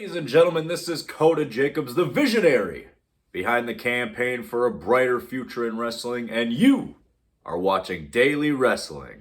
Ladies and gentlemen, this is Coda Jacobs, the visionary behind the campaign for a brighter future in wrestling, and you are watching Daily Wrestling.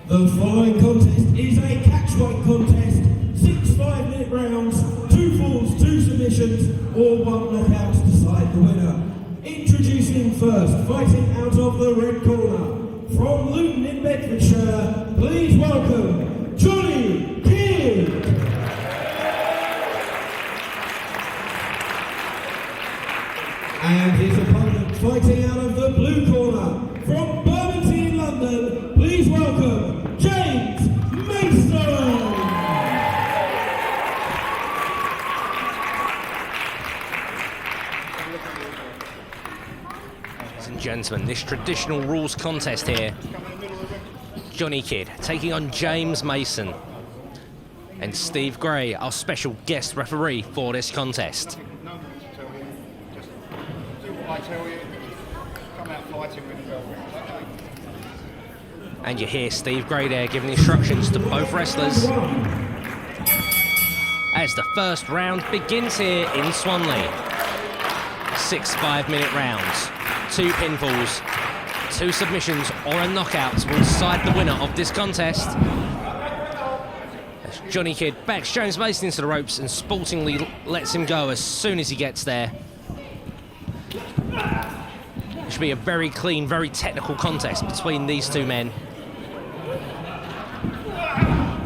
The following contest is a catchweight contest. 6 5-minute rounds, 2 falls, 2 submissions, or 1 knockout to decide the winner. Introducing first, fighting out of the red corner, from Luton in Bedfordshire, please welcome Johnny Kidd. And his opponent fighting out of the blue corner, from Bermondsey in London, please welcome James Mason. Ladies and gentlemen, this traditional rules contest here. Johnny Kidd taking on James Mason. And Steve Gray, our special guest referee for this contest. I tell you, come out fighting with the belt. And you hear Steve Gray there giving instructions to both wrestlers as the first round begins here in Swanley. 6 5-minute rounds, 2 pinfalls, 2 submissions or a knockout will decide the winner of this contest. As Johnny Kidd backs James Mason into the ropes and sportingly lets him go as soon as he gets there. It should be a very clean, very technical contest between these two men.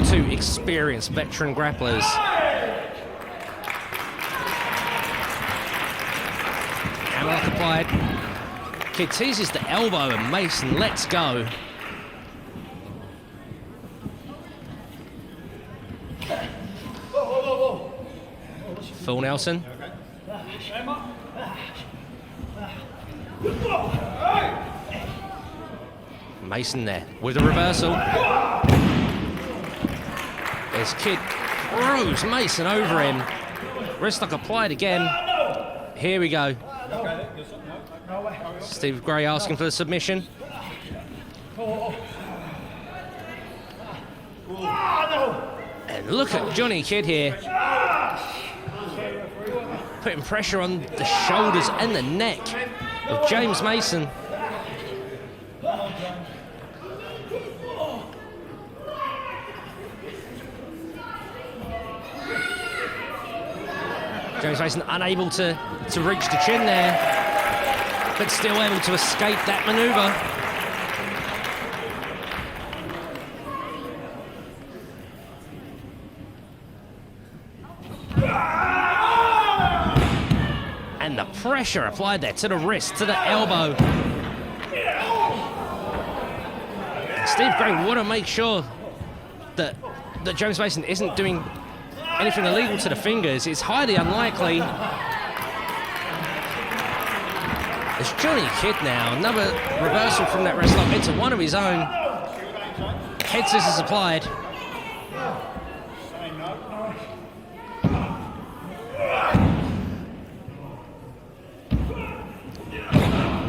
2 experienced veteran grapplers. Hammerlock applied. Kidd teases the elbow and Mason lets go. Full Nelson. Mason there with a reversal. As Kidd throws Mason over him. Wrist lock applied again. Here we go. Steve Gray asking for the submission. And look at Johnny Kidd here. Putting pressure on the shoulders and the neck of James Mason. James Mason unable to reach the chin there, but still able to escape that maneuver. And the pressure applied there to the wrist, to the elbow. And Steve Gray want to make sure that James Mason isn't doing anything illegal to the fingers. It's highly unlikely. It's Johnny Kidd now. Another reversal from that wrist lock into one of his own. Head scissors applied.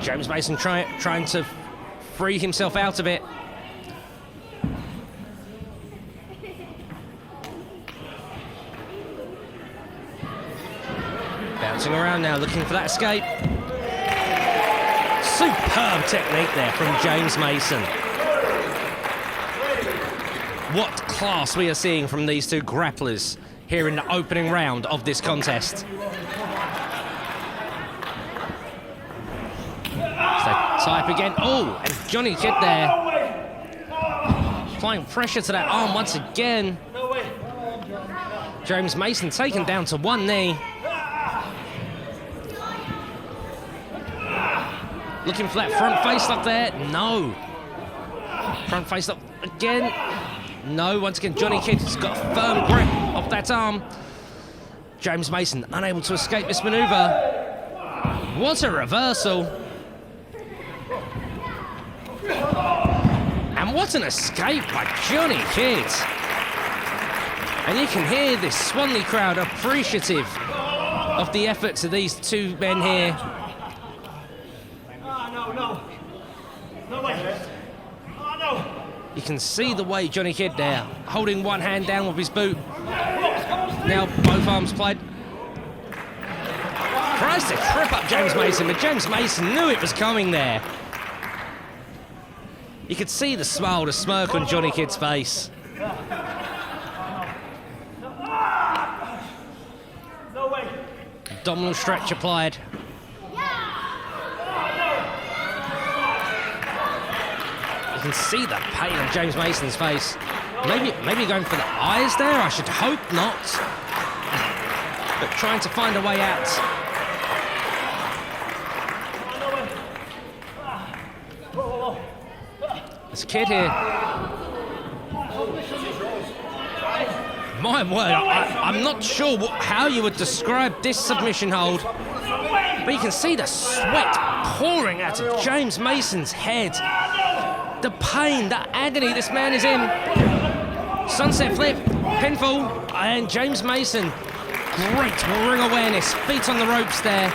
James Mason trying to free himself out of it. Bouncing around now, looking for that escape. Superb technique there from James Mason. What class we are seeing from these two grapplers here in the opening round of this contest. So type again. Oh, and Johnny Kidd there. Applying pressure to that arm once again. James Mason taken down to one knee. Looking for that front face lock there. No. Front face lock again. No. Once again, Johnny Kidd has got a firm grip of that arm. James Mason unable to escape this maneuver. What a reversal. What an escape by Johnny Kidd. And you can hear this Swanley crowd appreciative of the efforts of these two men here. No way. Oh, no. You can see the way Johnny Kidd there, holding one hand down with his boot. Now both arms played. Tries to trip up James Mason, but James Mason knew it was coming there. You could see the smile, the smirk on Johnny Kidd's face. No way. Abdominal stretch applied. You can see the pain on James Mason's face. Maybe going for the eyes there? I should hope not. But trying to find a way out. This kid here. My word, I'm not sure how you would describe this submission hold. But you can see the sweat pouring out of James Mason's head. The pain, the agony this man is in. Sunset flip, pinfall, and James Mason. Great ring awareness, feet on the ropes there.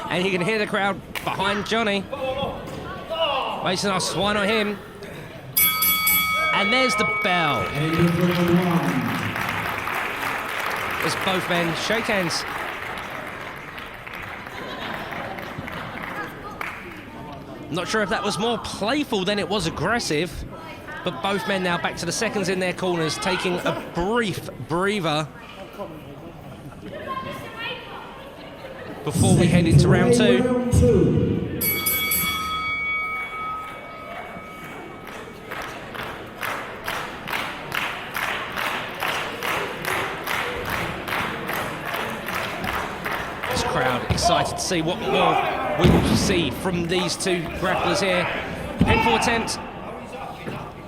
And you can hear the crowd behind Johnny. Mason asks, why not him? And there's the bell. As both men shake hands. Not sure if that was more playful than it was aggressive, but both men now back to the seconds in their corners, taking a brief breather before we head into round two. This crowd excited to see what more we will see from these two grapplers here. Pinfall attempt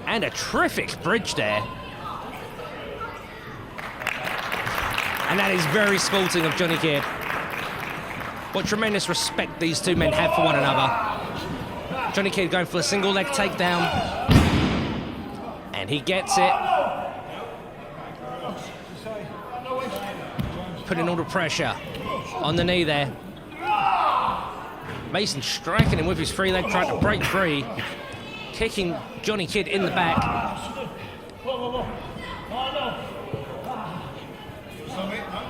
and a terrific bridge there. And that is very sporting of Johnny Kidd. What tremendous respect these two men have for one another. Johnny Kidd going for a single leg takedown. And he gets it. Putting all the pressure on the knee there. Mason striking him with his free leg, trying to break free. Kicking Johnny Kidd in the back.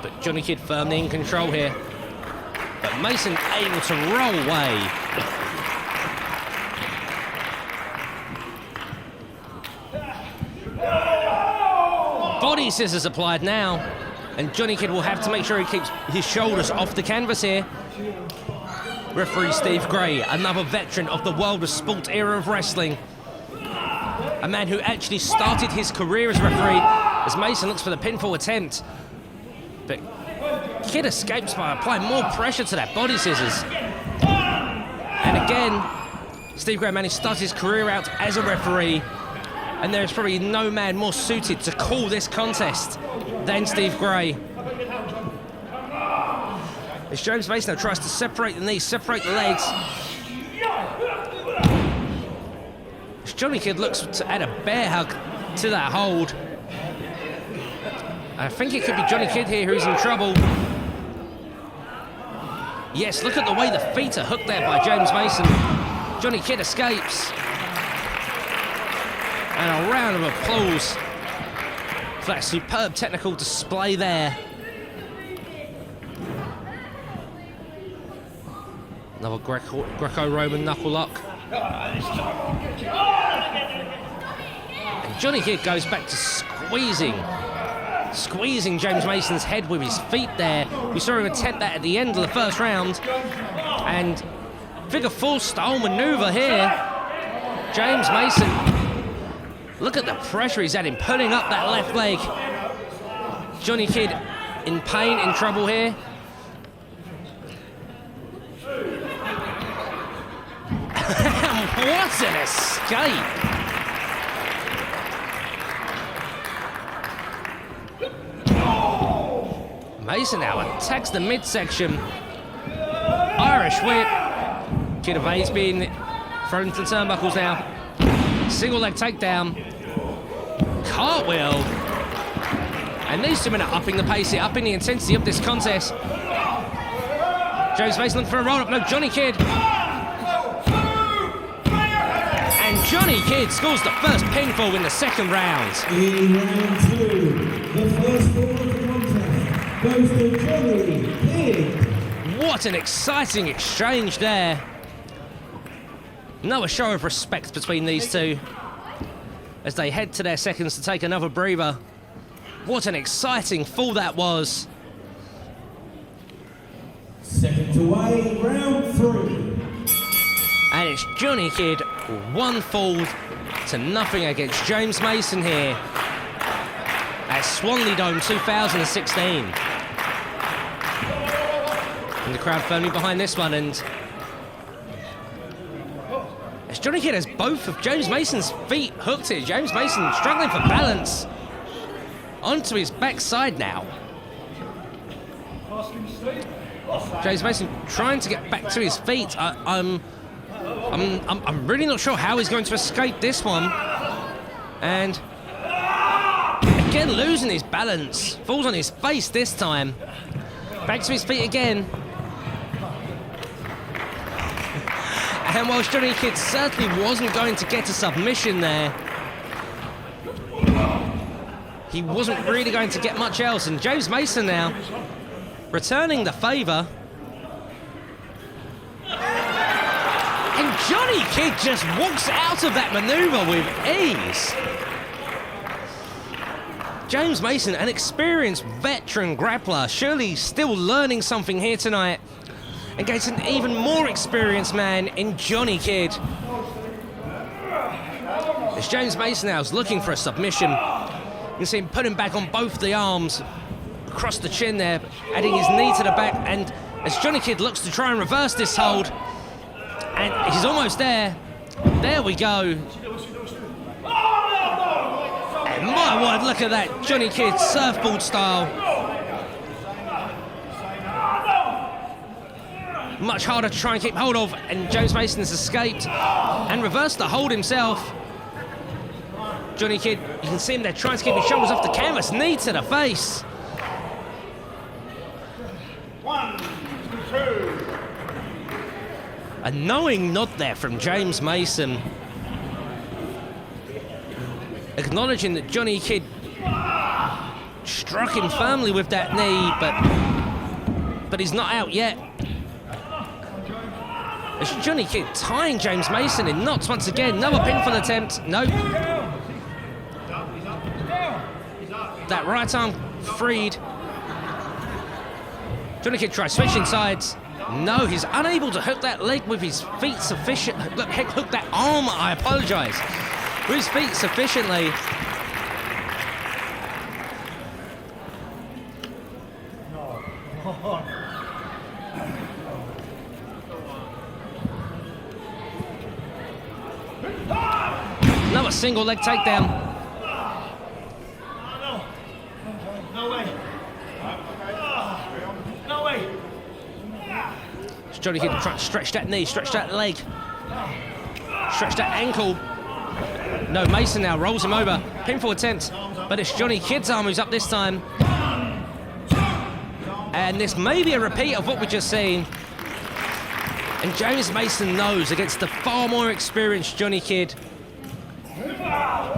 But Johnny Kidd firmly in control here. But Mason able to roll away. Body scissors applied now. And Johnny Kidd will have to make sure he keeps his shoulders off the canvas here. Referee Steve Gray, another veteran of the world of sport era of wrestling. A man who actually started his career as referee as Mason looks for the pinfall attempt. But Kidd escapes by applying more pressure to that body scissors. And again, Steve Gray managed to start his career out as a referee. And there's probably no man more suited to call this contest than Steve Gray. As James Mason now tries to separate the knees, separate the legs. As Johnny Kidd looks to add a bear hug to that hold. I think it could be Johnny Kidd here who's in trouble. Yes, look at the way the feet are hooked there by James Mason. Johnny Kidd escapes. And a round of applause for that superb technical display there. Another Greco-Roman knuckle lock. And Johnny Kidd goes back to squeezing James Mason's head with his feet there. We saw him attempt that at the end of the first round. And figure four style maneuver here. James Mason, look at the pressure he's adding, pulling up that left leg. Johnny Kidd in pain, in trouble here. What an escape! Mason now attacks the midsection. Irish whip. Kid evades being thrown into the turnbuckles now. Single leg takedown. Cartwheel. And these two men are upping the pace here, upping the intensity of this contest. James Mason looking for a roll-up. No, Johnny Kidd. And Johnny Kidd scores the first pinfall in the second round. In round 2, the first fall of the contest goes to Johnny Kidd. What an exciting exchange there. No, a show of respect between these two as they head to their seconds to take another breather. What an exciting fall that was. Seconds away, round 3. And it's Johnny Kidd, 1 fall to nothing against James Mason here at Swanley Dome 2016. And the crowd firmly behind this one, and as Johnny Kidd has both of James Mason's feet hooked here. James Mason struggling for balance onto his backside now. James Mason trying to get back to his feet. I'm really not sure how he's going to escape this one. And again losing his balance. Falls on his face this time. Back to his feet again. And whilst Johnny Kidd certainly wasn't going to get a submission there, he wasn't really going to get much else. And James Mason now returning the favour. And Johnny Kidd just walks out of that manoeuvre with ease. James Mason, an experienced veteran grappler, surely still learning something here tonight, against an even more experienced man in Johnny Kidd. As James Mason now is looking for a submission, you can see him putting back on both the arms, across the chin there, adding his knee to the back, and as Johnny Kidd looks to try and reverse this hold, and he's almost there. There we go. And my word, look at that, Johnny Kidd surfboard style. Much harder to try and keep hold of, and James Mason has escaped and reversed the hold himself. Johnny Kidd, you can see him there trying to keep his shoulders off the canvas, knee to the face. 1, 2. A knowing nod there from James Mason, acknowledging that Johnny Kidd struck him firmly with that knee, but he's not out yet. As Johnny Kidd tying James Mason in knots once again. Another pinfall attempt. Nope. That right arm freed. Johnny Kidd tries switching sides. No, he's unable to hook that leg with his feet sufficient. Look, hook that arm, I apologise, with his feet sufficiently. Another single leg takedown. No way. No way. Johnny Kidd trying to stretch that knee, stretch that leg, stretch that ankle. No, Mason now rolls him over. Pinfall attempt, but it's Johnny Kidd's arm who's up this time. And this may be a repeat of what we just seen. And James Mason knows against the far more experienced Johnny Kidd,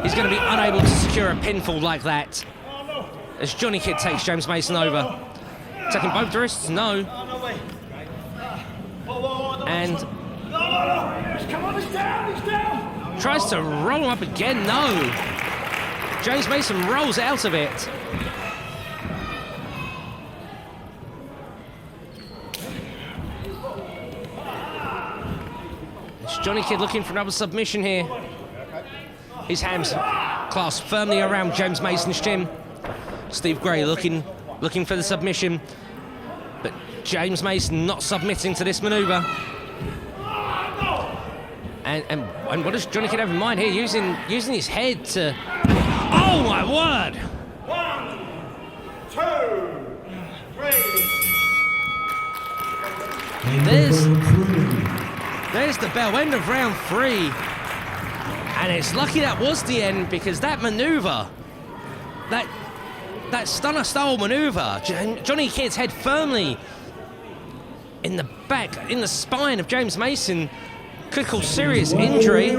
he's going to be unable to secure a pinfall like that. As Johnny Kidd takes James Mason over. Taking both wrists, no. And tries to roll him up again, no. James Mason rolls out of it. It's Johnny Kidd looking for another submission here. His hands clasped firmly around James Mason's chin. Steve Gray looking for the submission, but James Mason not submitting to this maneuver. And what does Johnny Kidd have in mind here? Using his head to... Oh my word! 1, 2, 3. There's the bell, end of round 3. And it's lucky that was the end, because that manoeuvre, that stunner style manoeuvre, Johnny Kidd's head firmly in the back, in the spine of James Mason, could cause serious injury.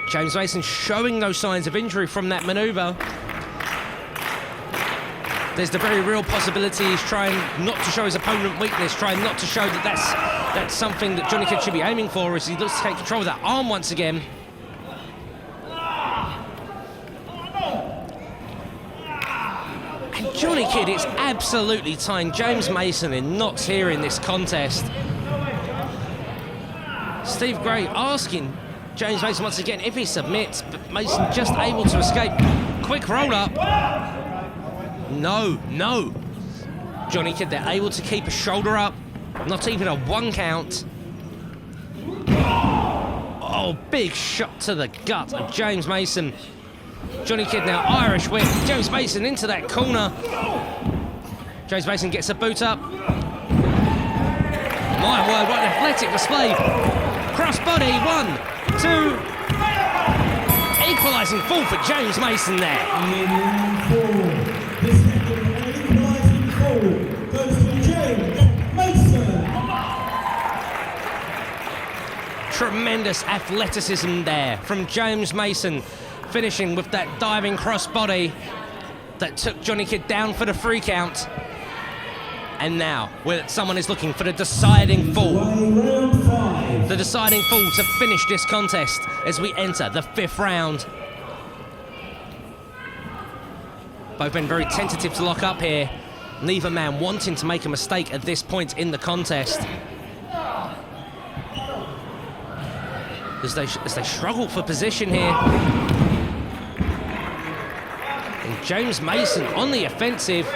James Mason showing no signs of injury from that manoeuvre. There's the very real possibility he's trying not to show his opponent weakness, trying not to show that that's something that Johnny Kidd should be aiming for, as he looks to take control of that arm once again. And Johnny Kidd is absolutely tying James Mason in knots here in this contest. Steve Gray asking James Mason once again if he submits, but Mason just able to escape. Quick roll up. No. Johnny Kidd, they're able to keep a shoulder up, not even a 1 count. Oh, big shot to the gut of James Mason. Johnny Kidd now Irish whip. James Mason into that corner. James Mason gets a boot up. My word, what an athletic display. Crossbody, 1, 2. Equalising fall for James Mason there. The second equalising fall goes to James Mason. Tremendous athleticism there from James Mason, finishing with that diving crossbody that took Johnny Kidd down for the 3 count. And now, someone is looking for the deciding fall. Round 5. The deciding fall to finish this contest as we enter the 5th round. Both men very tentative to lock up here. Neither man wanting to make a mistake at this point in the contest. As they struggle for position here. And James Mason on the offensive.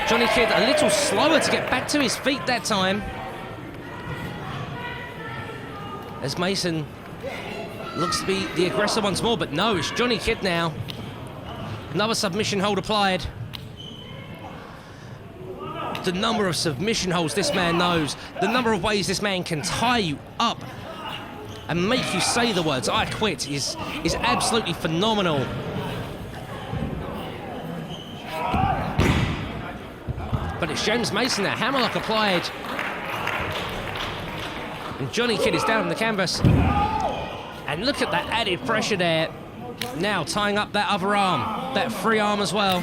Johnny Kidd a little slower to get back to his feet that time. As Mason looks to be the aggressor once more, but no, it's Johnny Kidd now. Another submission hold applied. The number of submission holds this man knows, the number of ways this man can tie you up and make you say the words "I quit" is absolutely phenomenal. But it's James Mason there, hammerlock applied. And Johnny Kidd is down on the canvas. And look at that added pressure there. Now tying up that other arm, that free arm as well.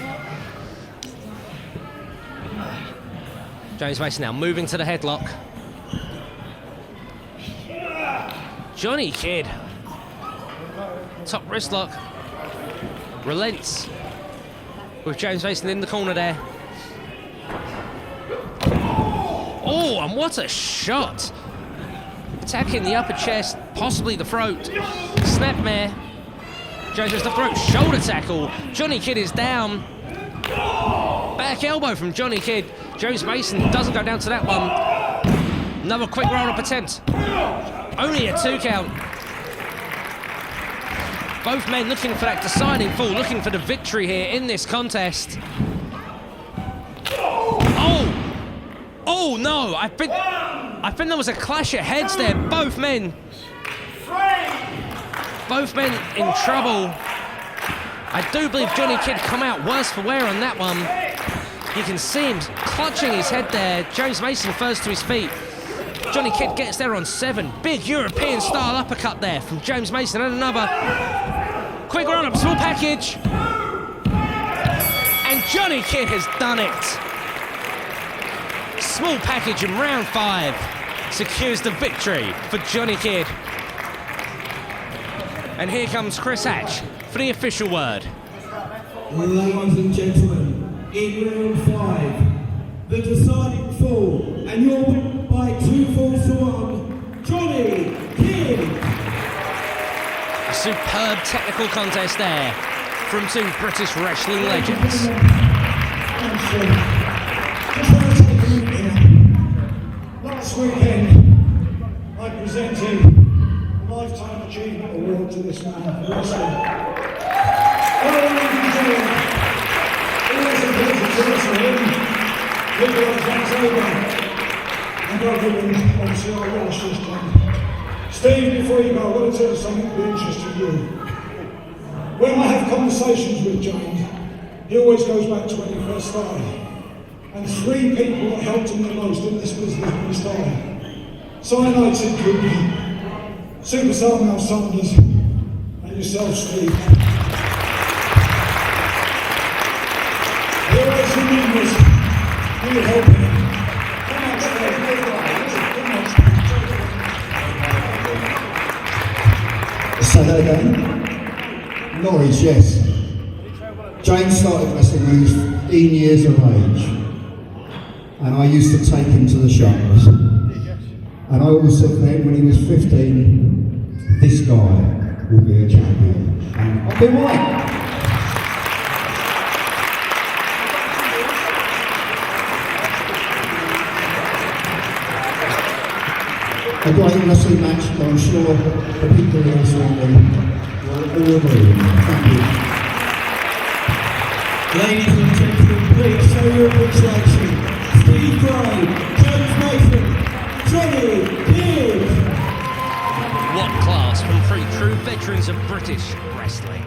James Mason now moving to the headlock. Johnny Kidd, top wrist lock, relents with James Mason in the corner there. Oh, and what a shot! Attacking the upper chest, possibly the throat. Snapmare. James Mason the throat, shoulder tackle. Johnny Kidd is down. Back elbow from Johnny Kidd. James Mason doesn't go down to that one. Another quick roll-up attempt. Only a 2 count. Both men looking for that deciding fall, looking for the victory here in this contest. Oh no! I think there was a clash of heads there. Both men in trouble. I do believe Johnny Kidd come out worse for wear on that one. You can see him clutching his head there. James Mason first to his feet. Johnny Kidd gets there on 7. Big European style uppercut there from James Mason, and another. Quick run up, small package. And Johnny Kidd has done it. Small package in round 5 secures the victory for Johnny Kidd. And here comes Chris Hatch for the official word. Ladies and gentlemen, in round 5, the deciding fall, and your winner by 2 falls to 1, Johnny Kidd. A superb technical contest there from 2 British wrestling legends. Last weekend, I presented a Lifetime Achievement Award to this man for wrestling. All I wanted to do, it was a pleasure to wrestle him. favour. And I'll give him, obviously, I relish this, John. Steve, before you go, I want to tell you something that will interest you. When I have conversations with James, he always goes back to when he first started. And 3 people that helped him the most in this business when he started. Cyanide Sid Cooper, Superstar Mel Sanders, and yourself, Steve. He always remembers you helping him. Come on, Steve. Say that again? Norwich, yes. James started wrestling when he was 15 years of age. And I used to take him to the shows. And I always said then, when he was 15, this guy will be a champion. And I've been right. A great wrestling match, but I'm sure the people here surrounding will all agree. Thank you. Ladies and gentlemen, please show your appreciation. Steve Gray, James Mason, Johnny Pearce. What class from 3 true veterans of British wrestling.